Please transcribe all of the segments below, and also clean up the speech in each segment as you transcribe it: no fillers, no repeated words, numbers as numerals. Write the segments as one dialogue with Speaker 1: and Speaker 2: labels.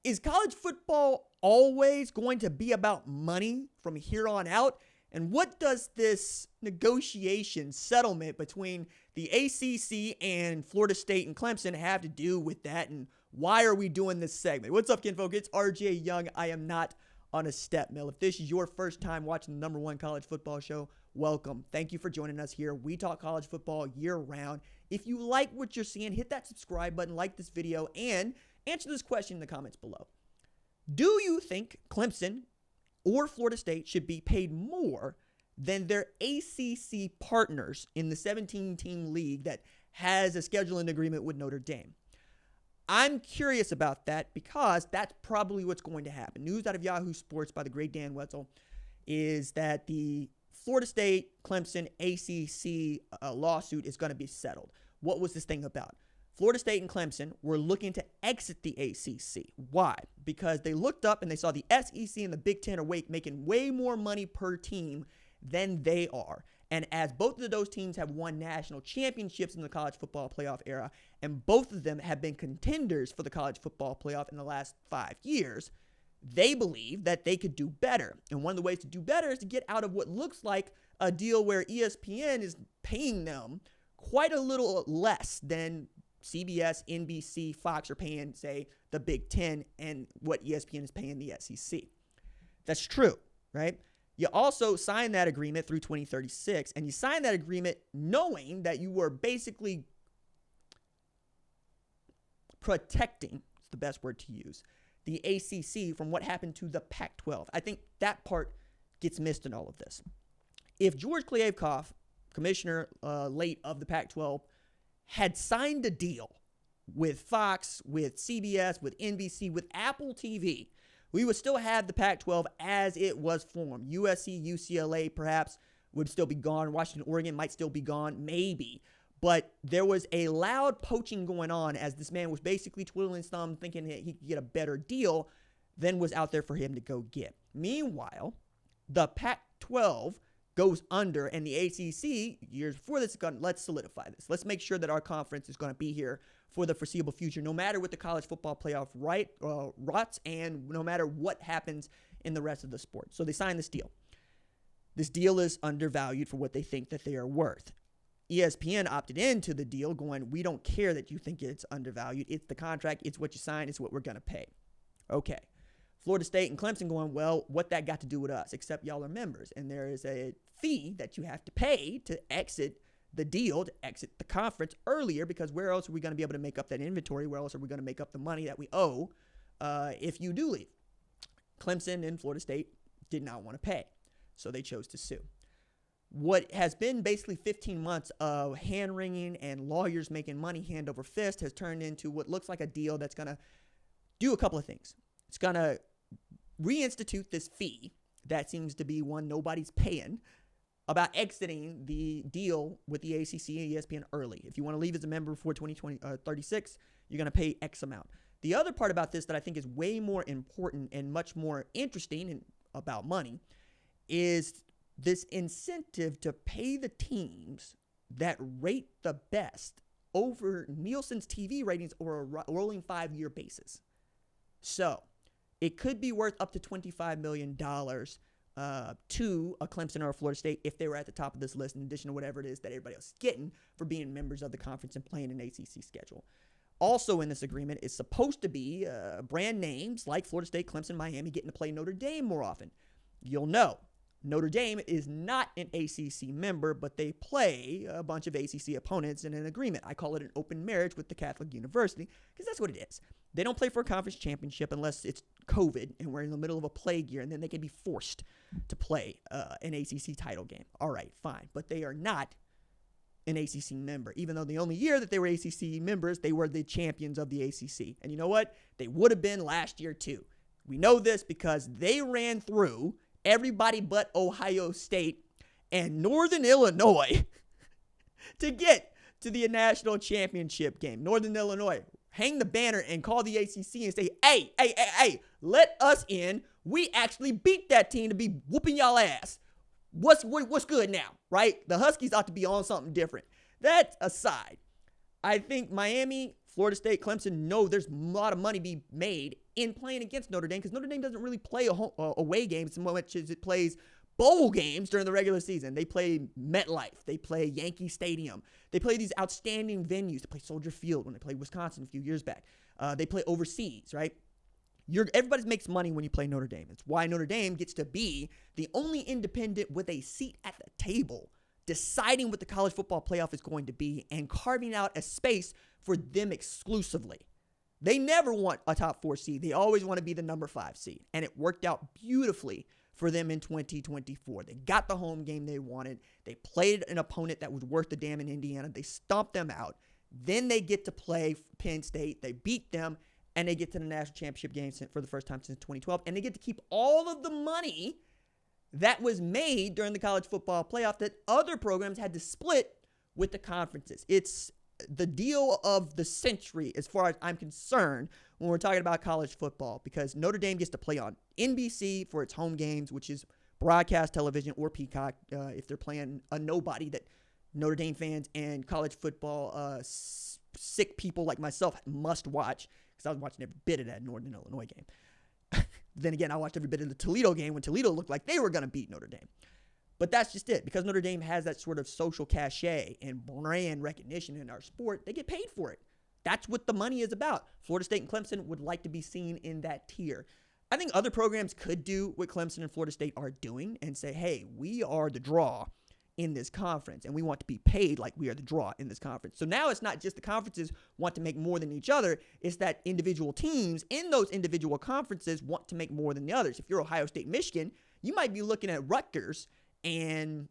Speaker 1: is college football always going to be about money from here on out? And what does this negotiation settlement between the ACC and Florida State and Clemson have to do with that? And why are we doing this segment? What's up, kinfolk? It's RJ Young. I am not on a step mill. If this is your first time watching the #1 college football show, welcome. Thank you for joining us here. We talk college football year round. If you like what you're seeing, hit that subscribe button, like this video, and answer this question in the comments below. Do you think Clemson or Florida State should be paid more than their ACC partners in the 17-team league that has a scheduling agreement with Notre Dame? I'm curious about that because that's probably what's going to happen. News out of Yahoo Sports by the great Dan Wetzel is that the Florida State, Clemson, ACC lawsuit is going to be settled. What was this thing about? Florida State and Clemson were looking to exit the ACC. Why? Because they looked up and they saw the SEC and the Big Ten are making way more money per team than they are. And as both of those teams have won national championships in the college football playoff era, and both of them have been contenders for the college football playoff in the last 5 years, they believe that they could do better. And one of the ways to do better is to get out of what looks like a deal where ESPN is paying them quite a little less than CBS, NBC, Fox are paying, say, the Big Ten, and what ESPN is paying the SEC. That's true, right? You also signed that agreement through 2036, and you signed that agreement knowing that you were basically protecting, it's the best word to use, the ACC from what happened to the Pac-12. I think that part gets missed in all of this. If George Kliavkoff, commissioner late of the Pac-12, had signed a deal with Fox, with CBS, with NBC, with Apple TV, we would still have the Pac-12 as it was formed. USC, UCLA perhaps would still be gone. Washington, Oregon might still be gone, maybe. But there was a loud poaching going on as this man was basically twiddling his thumb thinking that he could get a better deal than was out there for him to go get. Meanwhile, the Pac-12 goes under, and the ACC, years before this, let's solidify this. Let's make sure that our conference is going to be here for the foreseeable future, no matter what the college football playoff rots and no matter what happens in the rest of the sport. So they signed this deal. This deal is undervalued for what they think that they are worth. ESPN opted into the deal going, we don't care that you think it's undervalued. It's the contract. It's what you signed. It's what we're going to pay. Okay. Florida State and Clemson going, well, what that got to do with us, except y'all are members. And there is a fee that you have to pay to exit the deal, to exit the conference earlier, because where else are we going to be able to make up that inventory? Where else are we going to make up the money that we owe if you do leave? Clemson and Florida State did not want to pay, so they chose to sue. What has been basically 15 months of hand-wringing and lawyers making money hand over fist has turned into what looks like a deal that's going to do a couple of things. It's going to reinstitute this fee that seems to be one nobody's paying about exiting the deal with the ACC and ESPN early. If you want to leave as a member before 2036, you're going to pay X amount. The other part about this that I think is way more important and much more interesting and about money is this incentive to pay the teams that rate the best over Nielsen's TV ratings or a rolling 5-year basis. So it could be worth up to $25 million to a Clemson or a Florida State if they were at the top of this list, in addition to whatever it is that everybody else is getting for being members of the conference and playing an ACC schedule. Also in this agreement is supposed to be brand names like Florida State, Clemson, Miami getting to play Notre Dame more often. You'll know Notre Dame is not an ACC member, but they play a bunch of ACC opponents in an agreement. I call it an open marriage with the Catholic University because that's what it is. They don't play for a conference championship unless it's COVID and we're in the middle of a plague year, and then they can be forced to play an ACC title game. All right, fine. But they are not an ACC member, even though the only year that they were ACC members, they were the champions of the ACC. And you know what? They would have been last year too. We know this because they ran through everybody but Ohio State and Northern Illinois to get to the national championship game. Northern Illinois, hang the banner and call the ACC and say, hey, let us in. We actually beat that team to be whooping y'all ass. What's good now, right? The Huskies ought to be on something different. That aside, I think Miami, Florida State, Clemson know there's a lot of money be made in playing against Notre Dame, because Notre Dame doesn't really play away games as much as it plays bowl games during the regular season. They play MetLife. They play Yankee Stadium. They play these outstanding venues. They play Soldier Field when they played Wisconsin a few years back. They play overseas, right? Everybody makes money when you play Notre Dame. It's why Notre Dame gets to be the only independent with a seat at the table, deciding what the college football playoff is going to be and carving out a space for them exclusively. They never want a top 4 seed. They always want to be the number 5 seed. And it worked out beautifully for them in 2024. They got the home game they wanted. They played an opponent that was worth the damn in Indiana. They stomped them out. Then they get to play Penn State. They beat them, and they get to the national championship game for the first time since 2012. And they get to keep all of the money that was made during the college football playoff that other programs had to split with the conferences. It's the deal of the century as far as I'm concerned when we're talking about college football, because Notre Dame gets to play on NBC for its home games, which is broadcast television, or Peacock if they're playing a nobody that Notre Dame fans and college football sick people like myself must watch, because I was watching every bit of that Northern Illinois game. Then again, I watched every bit of the Toledo game when Toledo looked like they were going to beat Notre Dame. But that's just it. Because Notre Dame has that sort of social cachet and brand recognition in our sport, they get paid for it. That's what the money is about. Florida State and Clemson would like to be seen in that tier. I think other programs could do what Clemson and Florida State are doing and say, hey, we are the draw in this conference, and we want to be paid like we are the draw in this conference. So now it's not just the conferences want to make more than each other. It's that individual teams in those individual conferences want to make more than the others. If you're Ohio State, Michigan, you might be looking at Rutgers and,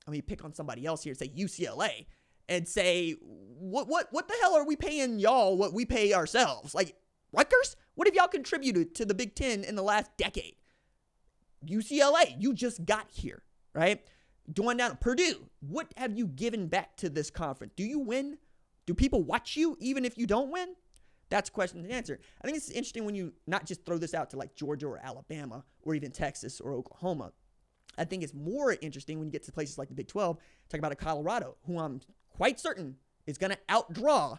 Speaker 1: I mean, pick on somebody else here, say UCLA, and say, what the hell are we paying y'all what we pay ourselves? Like, Rutgers? What have y'all contributed to the Big Ten in the last decade? UCLA, you just got here, right? Going down to Purdue, what have you given back to this conference? Do you win? Do people watch you even if you don't win? That's a question to answer. I think it's interesting when you not just throw this out to like Georgia or Alabama or even Texas or Oklahoma. I think it's more interesting when you get to places like the Big 12, talk about a Colorado, who I'm quite certain is going to outdraw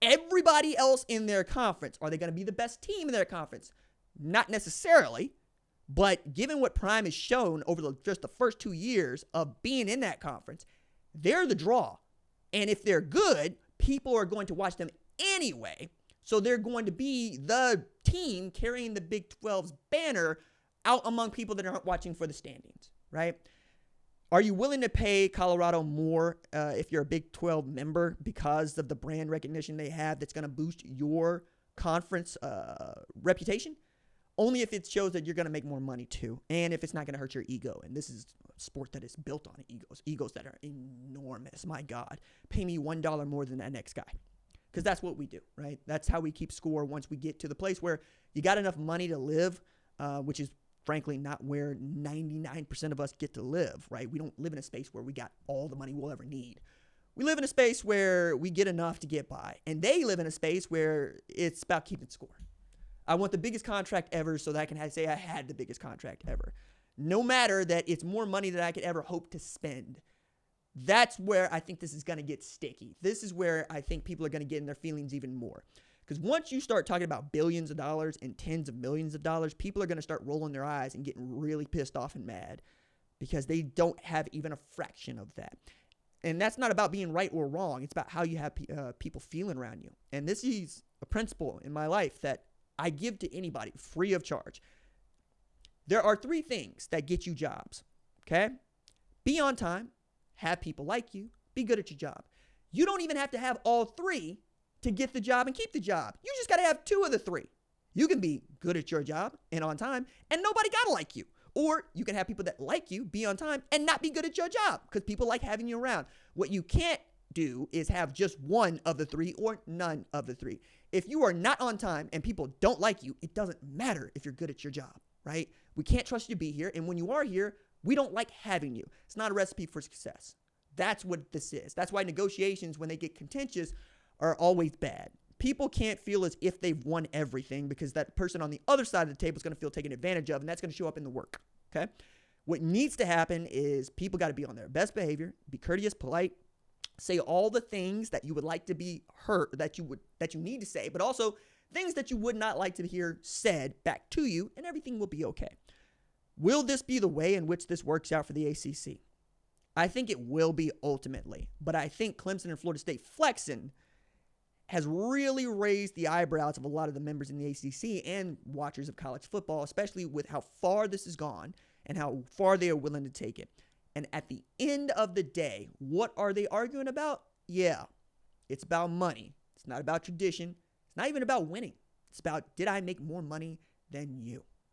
Speaker 1: everybody else in their conference. Are they going to be the best team in their conference? Not necessarily. But given what Prime has shown over just the first 2 years of being in that conference, they're the draw. And if they're good, people are going to watch them anyway. So they're going to be the team carrying the Big 12's banner out among people that aren't watching for the standings, right? Are you willing to pay Colorado more if you're a Big 12 member because of the brand recognition they have that's going to boost your conference reputation? Only if it shows that you're going to make more money too, and if it's not going to hurt your ego. And this is a sport that is built on egos that are enormous. My God, pay me $1 more than that next guy, because that's what we do, right? That's how we keep score once we get to the place where you got enough money to live, which is frankly not where 99% of us get to live, right? We don't live in a space where we got all the money we'll ever need. We live in a space where we get enough to get by, and they live in a space where it's about keeping score. I want the biggest contract ever so that I can say I had the biggest contract ever. No matter that it's more money than I could ever hope to spend. That's where I think this is going to get sticky. This is where I think people are going to get in their feelings even more. Because once you start talking about billions of dollars and tens of millions of dollars, people are going to start rolling their eyes and getting really pissed off and mad because they don't have even a fraction of that. And that's not about being right or wrong. It's about how you have people feeling around you. And this is a principle in my life that I give to anybody free of charge. There are 3 things that get you jobs, okay? Be on time, have people like you, be good at your job. You don't even have to have all 3 to get the job and keep the job. You just got to have 2 of the 3. You can be good at your job and on time, and nobody got to like you. Or you can have people that like you, be on time, and not be good at your job because people like having you around. What you can't do is have just 1 of the 3 or none of the 3. If you are not on time and people don't like you, it doesn't matter if you're good at your job, right? We can't trust you to be here. And when you are here, we don't like having you. It's not a recipe for success. That's what this is. That's why negotiations, when they get contentious, are always bad. People can't feel as if they've won everything because that person on the other side of the table is going to feel taken advantage of, and that's going to show up in the work, okay? What needs to happen is people got to be on their best behavior, be courteous, polite, say all the things that you would like to be heard, that you need to say, but also things that you would not like to hear said back to you, and everything will be okay. Will this be the way in which this works out for the ACC? I think it will be ultimately, but I think Clemson and Florida State flexing has really raised the eyebrows of a lot of the members in the ACC and watchers of college football, especially with how far this has gone and how far they are willing to take it. And at the end of the day, what are they arguing about? Yeah, it's about money. It's not about tradition. It's not even about winning. It's about, did I make more money than you?